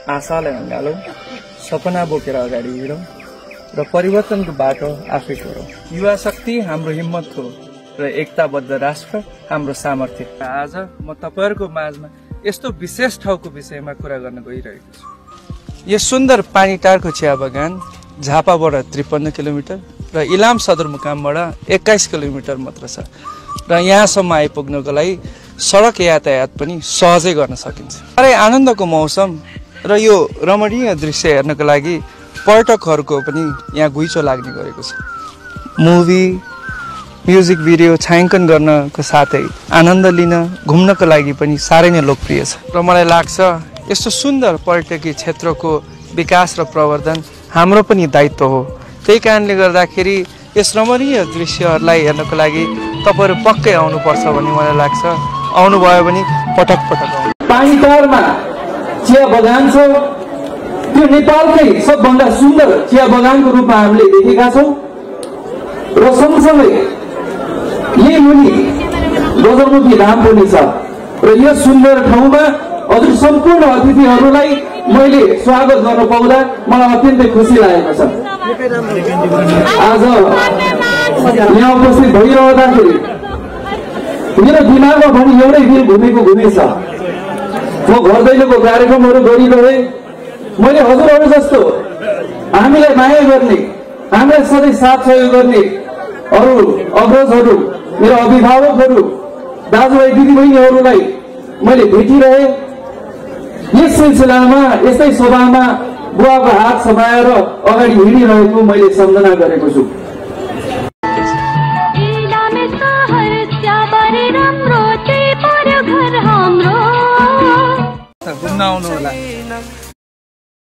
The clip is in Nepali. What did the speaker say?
आशालाई हँगालौं, सपना बोकेर अगाडि हिँडौं र परिवर्तनको बाटो आफै कोरौं। युवा शक्ति हाम्रो हिम्मत हो र एकताबद्ध राष्ट्र हाम्रो सामर्थ्य। आज म तपाईहरुको माझमा यस्तो विशेष ठाउँको विषयमा कुरा गर्न गइरहेको छु। यो सुन्दर पानीटारको चिया बगान झापाबाट 53 किलोमिटर र इलाम सदरमुकामबाट 21 किलोमिटर मात्र छ र यहाँसम्म आइपुग्नको लागि सडक यातायात पनि सहजै गर्न सकिन्छ। साह्रै आनन्दको मौसम र यो रमणीय दृश्य हेर्नको लागि पर्यटकहरूको पनि यहाँ घुइँचो लाग्ने गरेको छ। मुभी, म्युजिक भिडियो छायाङ्कन गर्नको साथै आनन्द लिन घुम्नको लागि पनि साह्रै नै लोकप्रिय छ र मलाई लाग्छ यस्तो सुन्दर पर्यटकीय क्षेत्रको विकास र प्रवर्धन हाम्रो पनि दायित्व हो। त्यही कारणले गर्दाखेरि यस रमणीय दृश्यहरूलाई हेर्नको लागि तपाईहरु पक्कै आउनुपर्छ भन्ने मलाई लाग्छ। आउनुभयो भने पटक पटक आउनु। पानीटारमा चिया बगान छ, त्यो नेपालकै सबभन्दा सुन्दर चिया बगानको रूपमा हामीले देखेका छौं र सँगसँगै यही मुनि गजलमुखी धाम पनि छ र यस सुन्दर ठाउँमा हजुर सम्पूर्ण अतिथिहरूलाई मैले स्वागत गर्न पाउँदा मलाई अत्यन्तै खुसी लागेको छ। आज यहाँ उपस्थित भइरहँदाखेरि मेरो दिमागमा पनि एउटै दिन घुमेछ। म घर दैलोको कार्यक्रमहरू गरिरहे मैले हजुरहरू जस्तो हामीलाई माया गर्ने, हामीलाई सधैँ साथ सहयोग गर्ने अरू अग्रजहरू, मेरो अभिभावकहरू, दाजुभाइ दिदीबहिनीहरूलाई मैले भेटिरहे। यस सिलसिलामा यस्तै सभामा बुवाको हात समाएर अगाडि हिँडिरहेको मैले सम्झना गरेको छु। घुम्न आउनु होला।